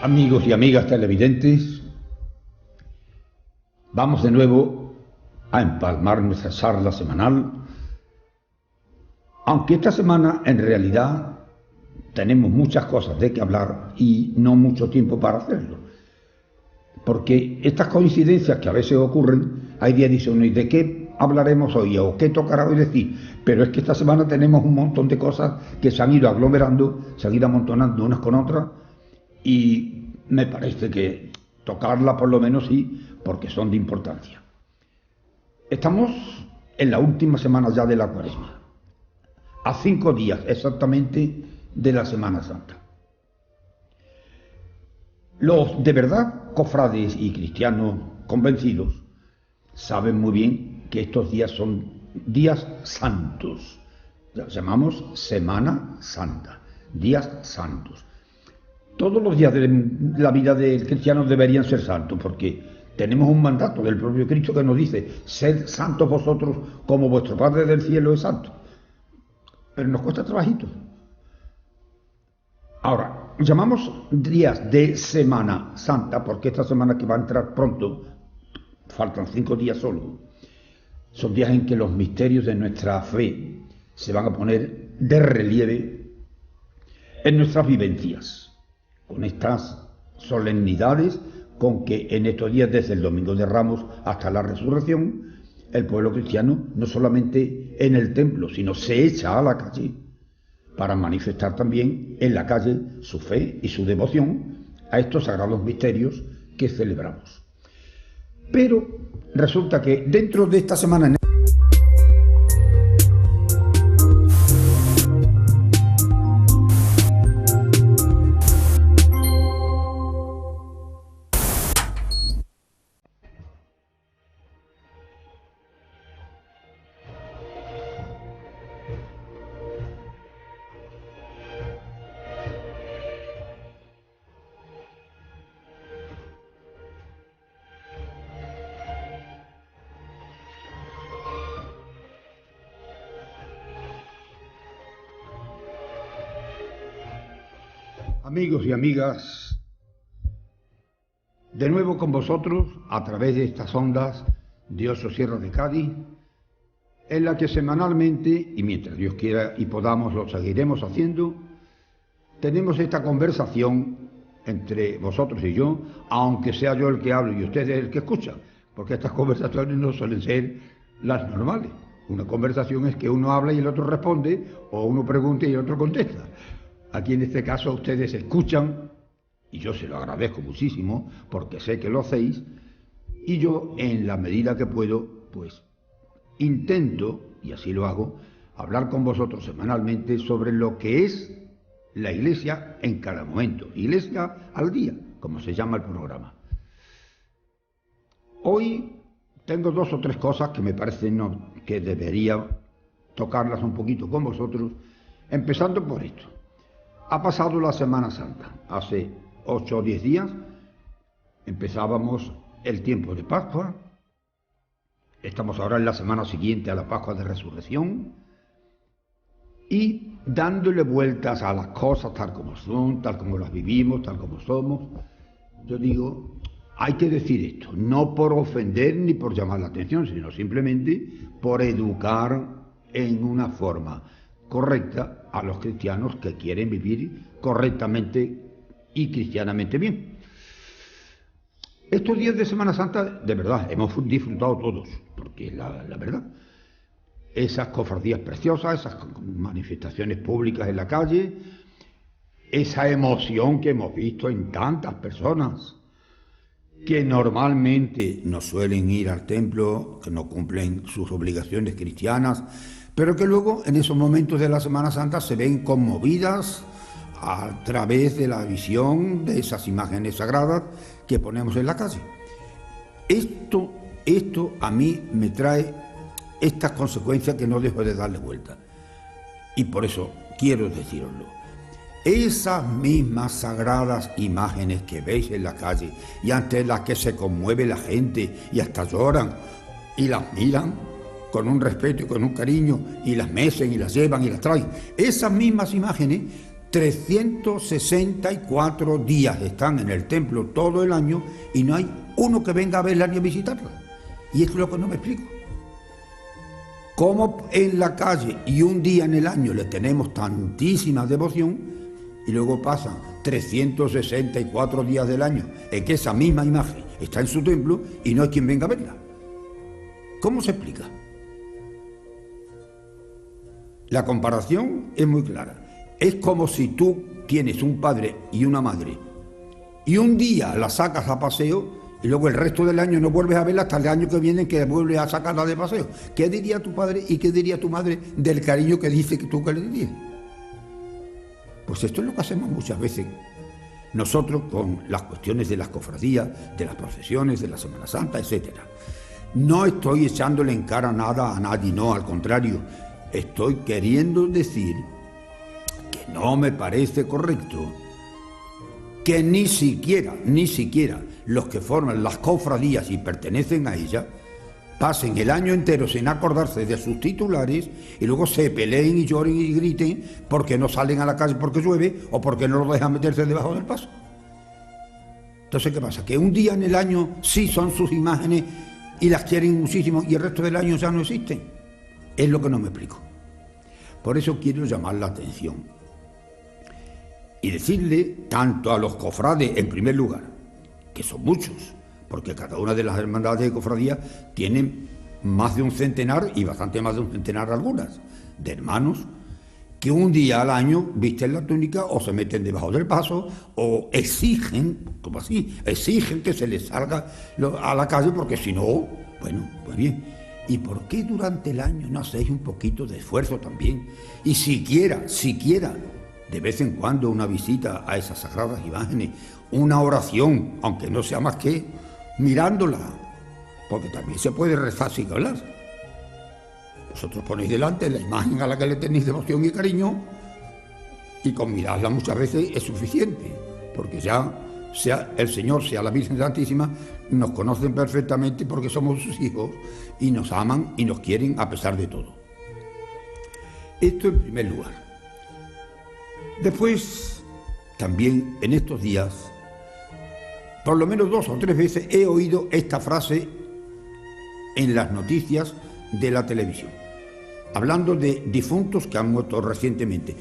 Amigos y amigas televidentes, vamos de nuevo a empalmar nuestra charla semanal, aunque esta semana en realidad tenemos muchas cosas de que hablar y no mucho tiempo para hacerlo, porque estas coincidencias que a veces ocurren, hay días dicen uno, ¿y de qué hablaremos hoy o qué tocará hoy decir? Pero es que esta semana tenemos un montón de cosas que se han ido aglomerando, se han ido amontonando unas con otras, y me parece que tocarla por lo menos sí, porque son de importancia. Estamos en la última semana ya de la Cuaresma, a 5 días exactamente de la Semana Santa. Los de verdad cofrades y cristianos convencidos saben muy bien que estos días son días santos, los llamamos Semana Santa, días santos. Todos los días de la vida del cristiano deberían ser santos, porque tenemos un mandato del propio Cristo que nos dice: sed santos vosotros como vuestro Padre del cielo es santo. Pero nos cuesta trabajito. Ahora, llamamos días de Semana Santa porque esta semana que va a entrar pronto, faltan 5 días solo, son días en que los misterios de nuestra fe se van a poner de relieve en nuestras vivencias, con estas solemnidades con que en estos días, desde el Domingo de Ramos hasta la Resurrección, el pueblo cristiano no solamente en el templo, sino se echa a la calle para manifestar también en la calle su fe y su devoción a estos sagrados misterios que celebramos. Pero resulta que dentro de esta semana... Amigos y amigas, de nuevo con vosotros a través de estas ondas de Oso Sierra de Cádiz, en la que semanalmente, y mientras Dios quiera y podamos lo seguiremos haciendo, tenemos esta conversación entre vosotros y yo, aunque sea yo el que hablo y ustedes el que escucha, porque estas conversaciones no suelen ser las normales. Una conversación es que uno habla y el otro responde, o uno pregunta y el otro contesta. Aquí en este caso ustedes escuchan, y yo se lo agradezco muchísimo, porque sé que lo hacéis, y yo en la medida que puedo, pues intento, y así lo hago, hablar con vosotros semanalmente sobre lo que es la Iglesia en cada momento, Iglesia al día, como se llama el programa. Hoy tengo 2 o 3 cosas que me parecen que debería tocarlas un poquito con vosotros, empezando por esto. Ha pasado la Semana Santa, hace 8 o 10 días empezábamos el tiempo de Pascua, estamos ahora en la semana siguiente a la Pascua de Resurrección, y dándole vueltas a las cosas tal como son, tal como las vivimos, tal como somos, yo digo, hay que decir esto, no por ofender ni por llamar la atención, sino simplemente por educar en una forma correcta a los cristianos que quieren vivir correctamente y cristianamente bien. Estos días de Semana Santa, de verdad, hemos disfrutado todos, porque la verdad, esas cofradías preciosas, esas manifestaciones públicas en la calle, esa emoción que hemos visto en tantas personas que normalmente no suelen ir al templo, que no cumplen sus obligaciones cristianas, pero que luego en esos momentos de la Semana Santa se ven conmovidas a través de la visión de esas imágenes sagradas que ponemos en la calle. Esto a mí me trae estas consecuencias que no dejo de darle vuelta. Y por eso quiero deciroslo. Esas mismas sagradas imágenes que veis en la calle y ante las que se conmueve la gente y hasta lloran y las miran con un respeto y con un cariño, y las mecen y las llevan y las traen. Esas mismas imágenes 364 días están en el templo todo el año y no hay uno que venga a verla ni a visitarla. Y esto es lo que no me explico. ¿Cómo en la calle y un día en el año le tenemos tantísima devoción y luego pasan 364 días del año en que esa misma imagen está en su templo y no hay quien venga a verla? ¿Cómo se explica? La comparación es muy clara. Es como si tú tienes un padre y una madre y un día la sacas a paseo y luego el resto del año no vuelves a verla hasta el año que viene que vuelves a sacarla de paseo. ¿Qué diría tu padre y qué diría tu madre del cariño que dice que tú que le tienes? Pues esto es lo que hacemos muchas veces nosotros con las cuestiones de las cofradías, de las procesiones, de la Semana Santa, etcétera. No estoy echándole en cara nada a nadie, no, al contrario, estoy queriendo decir que no me parece correcto que ni siquiera los que forman las cofradías y pertenecen a ellas pasen el año entero sin acordarse de sus titulares y luego se peleen y lloren y griten porque no salen a la calle porque llueve o porque no los dejan meterse debajo del paso. Entonces, ¿qué pasa? Que un día en el año sí son sus imágenes y las quieren muchísimo y el resto del año ya no existen. Es lo que no me explico. Por eso quiero llamar la atención y decirle tanto a los cofrades, en primer lugar, que son muchos, porque cada una de las hermandades de cofradía tienen más de un centenar y bastante más de un centenar algunas, de hermanos que un día al año visten la túnica o se meten debajo del paso o exigen, como así, exigen que se les salga a la calle porque si no, bueno, pues bien. ¿Y por qué durante el año no hacéis un poquito de esfuerzo también? Y siquiera, de vez en cuando una visita a esas sagradas imágenes, una oración, aunque no sea más que mirándola, porque también se puede rezar sin hablar. Vosotros ponéis delante la imagen a la que le tenéis devoción y cariño y con mirarla muchas veces es suficiente, porque ya sea el Señor, sea la Virgen Santísima, nos conocen perfectamente porque somos sus hijos y nos aman y nos quieren a pesar de todo. Esto en primer lugar. Después, también en estos días, por lo menos 2 o 3 veces he oído esta frase en las noticias de la televisión, hablando de difuntos que han muerto recientemente.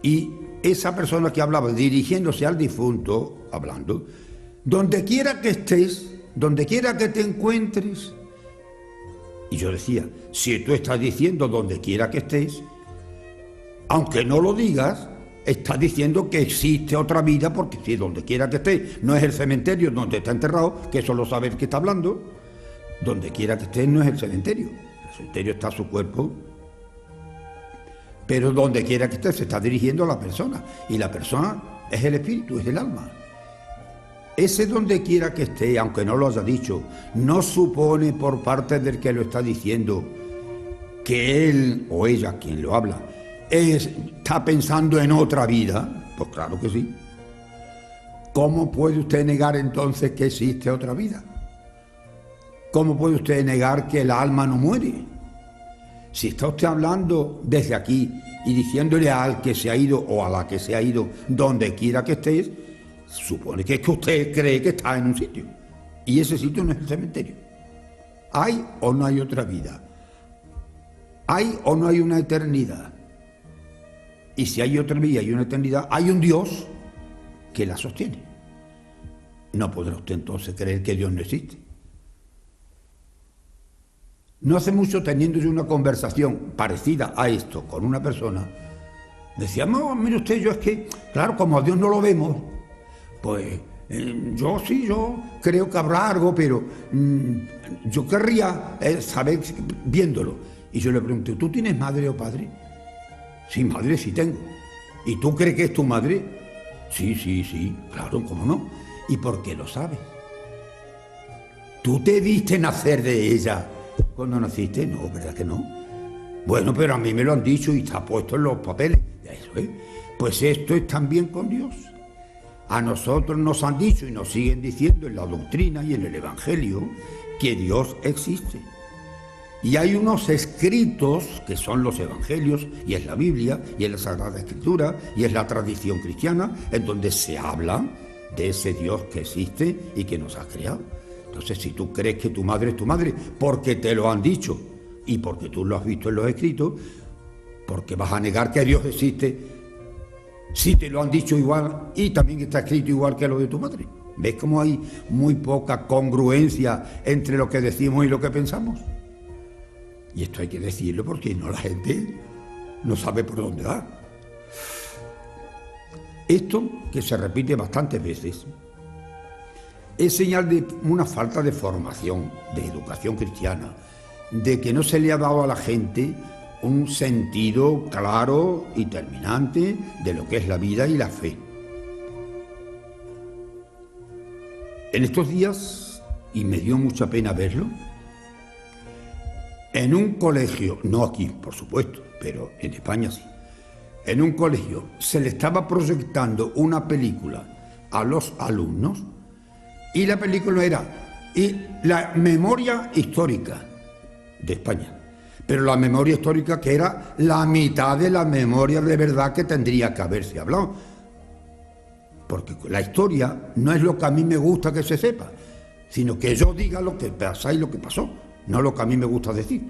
Y esa persona que hablaba, dirigiéndose al difunto, hablando, donde quiera que estés, donde quiera que te encuentres. Y yo decía, si tú estás diciendo donde quiera que estés, aunque no lo digas, estás diciendo que existe otra vida, porque si donde quiera que estés no es el cementerio donde está enterrado, que eso lo sabe el que está hablando, donde quiera que estés no es el cementerio está su cuerpo, pero donde quiera que esté se está dirigiendo a la persona, y la persona es el espíritu, es el alma. Ese donde quiera que esté, aunque no lo haya dicho, no supone por parte del que lo está diciendo que él o ella, quien lo habla, está pensando en otra vida. Pues claro que sí. ¿Cómo puede usted negar entonces que existe otra vida? ¿Cómo puede usted negar que el alma no muere? Si está usted hablando desde aquí y diciéndole al que se ha ido o a la que se ha ido, donde quiera que estés, supone que es que usted cree que está en un sitio. Y ese sitio no es el cementerio. ¿Hay o no hay otra vida? ¿Hay o no hay una eternidad? Y si hay otra vida y una eternidad, hay un Dios que la sostiene. No podrá usted entonces creer que Dios no existe. No hace mucho, teniendo yo una conversación parecida a esto con una persona, decía, no, mire usted, yo es que, claro, como a Dios no lo vemos, pues yo creo que habrá algo, pero yo querría saber viéndolo. Y yo le pregunté, ¿tú tienes madre o padre? Sí, madre sí tengo. ¿Y tú crees que es tu madre? Sí, claro, ¿cómo no? ¿Y por qué lo sabes? ¿Tú te viste nacer de ella cuando naciste? No, ¿verdad que no? Bueno, pero a mí me lo han dicho y está puesto en los papeles. Eso es. Pues esto es también con Dios. A nosotros nos han dicho y nos siguen diciendo en la doctrina y en el Evangelio que Dios existe. Y hay unos escritos que son los evangelios, y es la Biblia, y es la Sagrada Escritura, y es la tradición cristiana, en donde se habla de ese Dios que existe y que nos ha creado. Entonces, si tú crees que tu madre es tu madre, porque te lo han dicho y porque tú lo has visto en los escritos, porque vas a negar que Dios existe si te lo han dicho igual y también está escrito igual que lo de tu madre. ¿Ves cómo hay muy poca congruencia entre lo que decimos y lo que pensamos? Y esto hay que decirlo porque no, la gente no sabe por dónde va. Esto, que se repite bastantes veces, es señal de una falta de formación, de educación cristiana, de que no se le ha dado a la gente un sentido claro y terminante de lo que es la vida y la fe. En estos días, y me dio mucha pena verlo, en un colegio, no aquí, por supuesto, pero en España sí, en un colegio se le estaba proyectando una película a los alumnos y la película era la memoria histórica de España, pero la memoria histórica que era la mitad de la memoria de verdad que tendría que haberse hablado, porque la historia no es lo que a mí me gusta que se sepa, sino que yo diga lo que pasa y lo que pasó, no lo que a mí me gusta decir.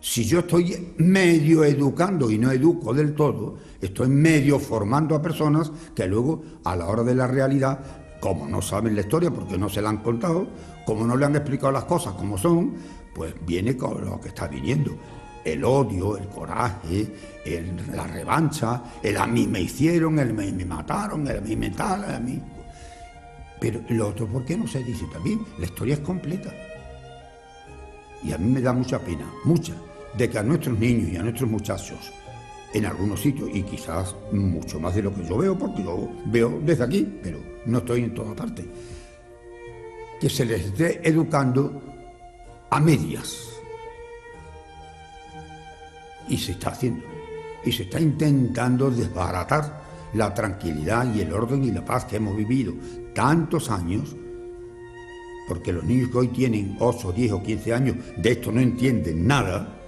Si yo estoy medio educando y no educo del todo, estoy medio formando a personas que luego, a la hora de la realidad, como no saben la historia porque no se la han contado, como no le han explicado las cosas como son, pues viene con lo que está viniendo. El odio, el coraje, la revancha, el a mí me hicieron, el me mataron, el a mí me tal, a mí... Pero lo otro, ¿por qué no se dice también? La historia es completa. Y a mí me da mucha pena, mucha, de que a nuestros niños y a nuestros muchachos, en algunos sitios, y quizás mucho más de lo que yo veo, porque yo veo desde aquí, pero no estoy en toda parte, que se les esté educando a medias. Y se está haciendo, y se está intentando desbaratar la tranquilidad y el orden y la paz que hemos vivido tantos años, porque los niños que hoy tienen 8, 10 o 15 años de esto no entienden nada,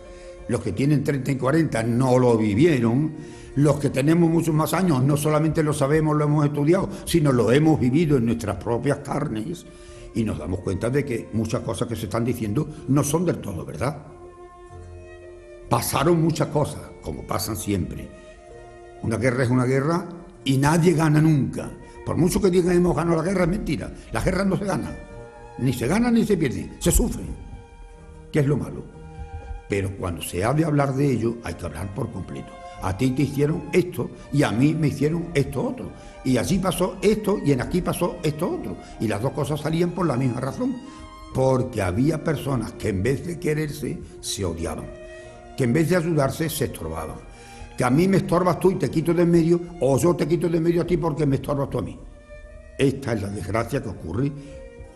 los que tienen 30 y 40 no lo vivieron, los que tenemos muchos más años no solamente lo sabemos, lo hemos estudiado, sino lo hemos vivido en nuestras propias carnes y nos damos cuenta de que muchas cosas que se están diciendo no son del todo verdad. Pasaron muchas cosas, como pasan siempre. Una guerra es una guerra y nadie gana nunca. Por mucho que digan hemos ganado la guerra, es mentira. Las guerras no se ganan. Ni se ganan ni se pierden. Se sufren, que es lo malo. Pero cuando se ha de hablar de ello, hay que hablar por completo. A ti te hicieron esto y a mí me hicieron esto otro. Y allí pasó esto y en aquí pasó esto otro. Y las dos cosas salían por la misma razón. Porque había personas que en vez de quererse, se odiaban. Que en vez de ayudarse, se estorbaban. Que a mí me estorbas tú y te quito de en medio, o yo te quito de en medio a ti porque me estorbas tú a mí. Esta es la desgracia que ocurre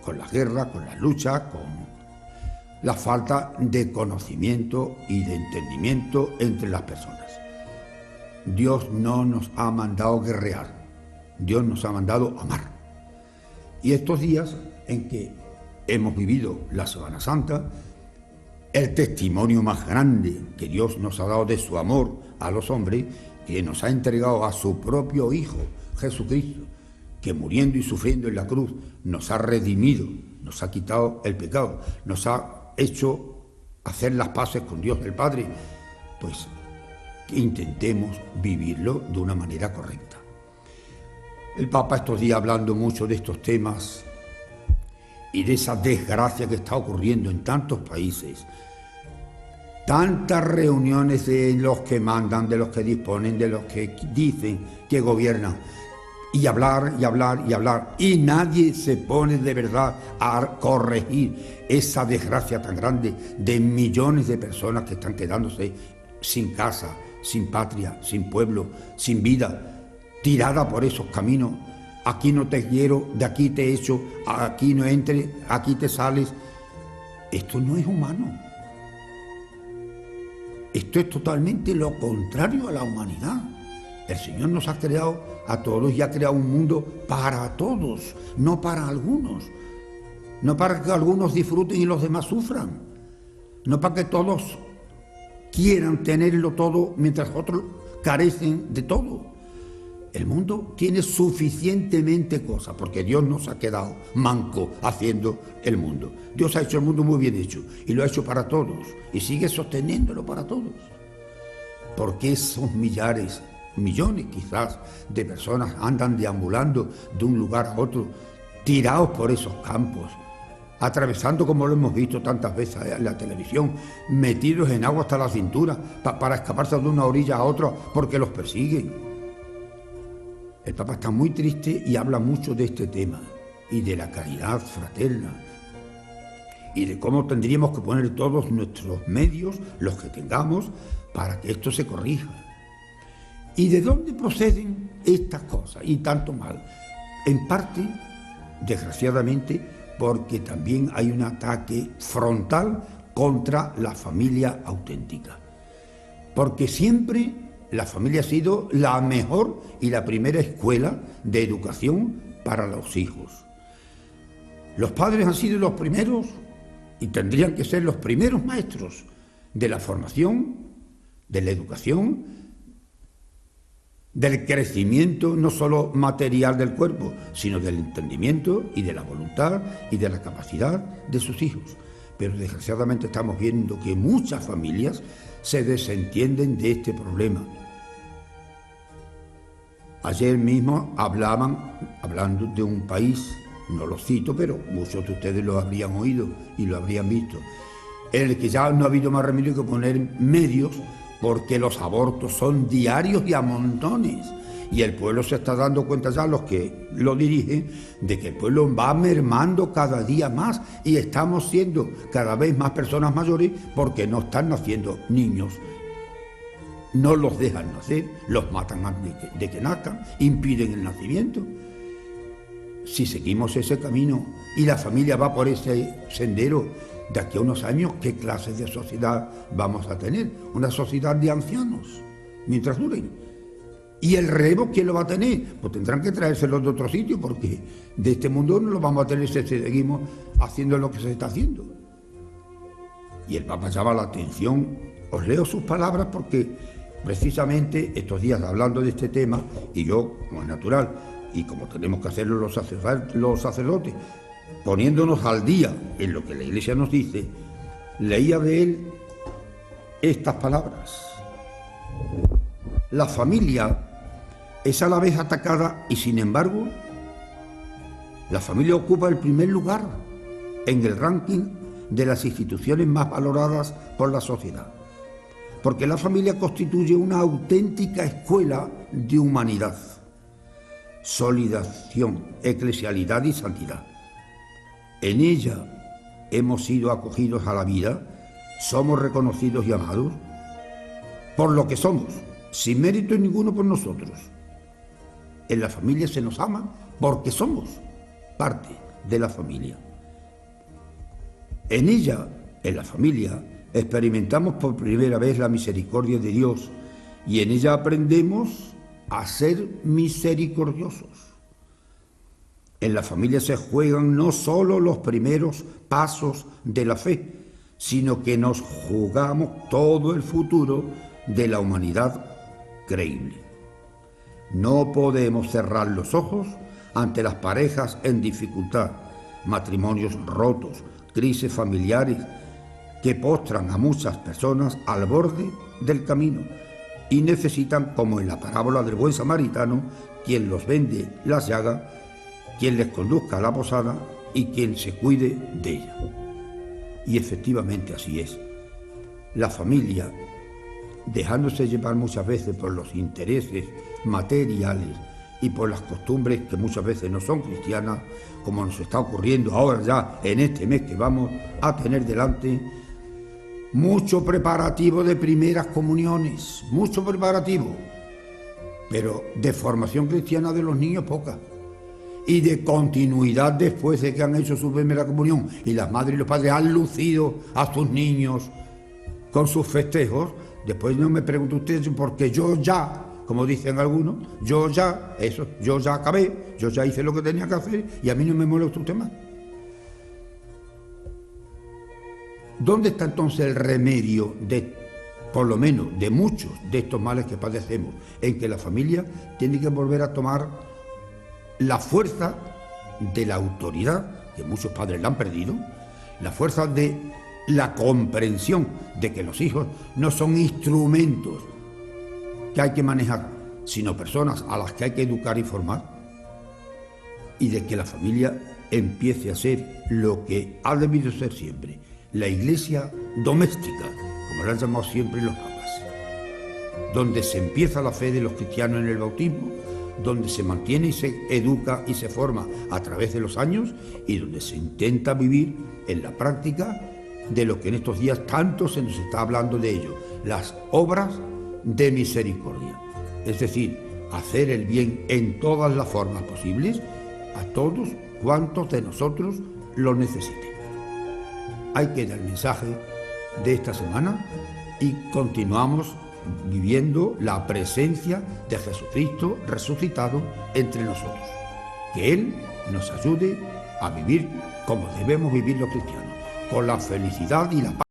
con la guerra, con las luchas, con la falta de conocimiento y de entendimiento entre las personas. Dios no nos ha mandado guerrear, Dios nos ha mandado amar. Y estos días en que hemos vivido la Semana Santa, el testimonio más grande que Dios nos ha dado de su amor a los hombres, que nos ha entregado a su propio Hijo, Jesucristo, que muriendo y sufriendo en la cruz nos ha redimido, nos ha quitado el pecado, nos ha hecho hacer las paces con Dios el Padre, pues que intentemos vivirlo de una manera correcta. El Papa estos días hablando mucho de estos temas y de esa desgracia que está ocurriendo en tantos países, tantas reuniones de los que mandan, de los que disponen, de los que dicen que gobiernan, y hablar, y hablar, y hablar, y nadie se pone de verdad a corregir esa desgracia tan grande de millones de personas que están quedándose sin casa, sin patria, sin pueblo, sin vida, tirada por esos caminos. Aquí no te quiero, de aquí te echo, aquí no entres, aquí te sales. Esto no es humano. Esto es totalmente lo contrario a la humanidad. El Señor nos ha creado a todos y ha creado un mundo para todos, no para algunos. No para que algunos disfruten y los demás sufran. no para que todos quieran tenerlo todo mientras otros carecen de todo. El mundo tiene suficientemente cosas, porque Dios nos ha quedado manco haciendo el mundo. Dios ha hecho el mundo muy bien hecho, y lo ha hecho para todos, y sigue sosteniéndolo para todos. Porque esos millares, millones quizás, de personas andan deambulando de un lugar a otro, tirados por esos campos, atravesando, como lo hemos visto tantas veces en la televisión, metidos en agua hasta la cintura para escaparse de una orilla a otra porque los persiguen. El Papa está muy triste y habla mucho de este tema y de la caridad fraterna y de cómo tendríamos que poner todos nuestros medios, los que tengamos, para que esto se corrija. ¿Y de dónde proceden estas cosas y tanto mal? En parte, desgraciadamente, porque también hay un ataque frontal contra la familia auténtica. Porque siempre la familia ha sido la mejor y la primera escuela de educación para los hijos. Los padres han sido los primeros y tendrían que ser los primeros maestros de la formación, de la educación, del crecimiento no solo material del cuerpo, sino del entendimiento y de la voluntad y de la capacidad de sus hijos. Pero desgraciadamente estamos viendo que muchas familias se desentienden de este problema. Ayer mismo hablando de un país, no lo cito, pero muchos de ustedes lo habrían oído y lo habrían visto, en el que ya no ha habido más remedio que poner medios porque los abortos son diarios y a montones. Y el pueblo se está dando cuenta ya, los que lo dirigen, de que el pueblo va mermando cada día más y estamos siendo cada vez más personas mayores porque no están naciendo niños. No los dejan nacer, los matan antes de que nazcan, impiden el nacimiento. Si seguimos ese camino y la familia va por ese sendero, de aquí a unos años, ¿qué clase de sociedad vamos a tener? Una sociedad de ancianos, mientras duren. ¿Y el relevo quién lo va a tener? Pues tendrán que traérselo de otro sitio, porque de este mundo no lo vamos a tener si seguimos haciendo lo que se está haciendo. Y el Papa llama la atención. Os leo sus palabras porque precisamente estos días hablando de este tema, y yo, como es natural, y como tenemos que hacerlo los sacerdotes, poniéndonos al día en lo que la Iglesia nos dice, leía de él estas palabras. La familia es a la vez atacada y, sin embargo, la familia ocupa el primer lugar en el ranking de las instituciones más valoradas por la sociedad, porque la familia constituye una auténtica escuela de humanidad, solidación, eclesialidad y santidad. En ella hemos sido acogidos a la vida, somos reconocidos y amados por lo que somos, sin mérito ninguno por nosotros. En la familia se nos ama porque somos parte de la familia. En ella, en la familia, experimentamos por primera vez la misericordia de Dios y en ella aprendemos a ser misericordiosos. En la familia se juegan no solo los primeros pasos de la fe, sino que nos jugamos todo el futuro de la humanidad creíble. No podemos cerrar los ojos ante las parejas en dificultad, matrimonios rotos, crisis familiares que postran a muchas personas al borde del camino y necesitan, como en la parábola del buen samaritano, quien los vende las llagas, quien les conduzca a la posada y quien se cuide de ella. Y efectivamente así es. La familia, dejándose llevar muchas veces por los intereses materiales y por las costumbres que muchas veces no son cristianas, como nos está ocurriendo ahora ya en este mes que vamos a tener delante, mucho preparativo de primeras comuniones, mucho preparativo, pero de formación cristiana de los niños poca, y de continuidad después de que han hecho su primera comunión y las madres y los padres han lucido a sus niños con sus festejos. Después no me pregunten ustedes porque yo ya, como dicen algunos, yo ya acabé, yo ya hice lo que tenía que hacer y a mí no me molesta usted más. ¿Dónde está entonces el remedio de, por lo menos, de muchos de estos males que padecemos? En que la familia tiene que volver a tomar la fuerza de la autoridad, que muchos padres la han perdido, la fuerza de la comprensión de que los hijos no son instrumentos que hay que manejar, sino personas a las que hay que educar y formar, y de que la familia empiece a ser lo que ha debido ser siempre, la iglesia doméstica, como la han llamado siempre los papas, donde se empieza la fe de los cristianos en el bautismo, donde se mantiene y se educa y se forma a través de los años, y donde se intenta vivir en la práctica de lo que en estos días tanto se nos está hablando de ello, las obras de misericordia. Es decir, hacer el bien en todas las formas posibles a todos cuantos de nosotros lo necesiten. Ahí queda el mensaje de esta semana y continuamos viviendo la presencia de Jesucristo resucitado entre nosotros. Que Él nos ayude a vivir como debemos vivir los cristianos, con la felicidad y la paz.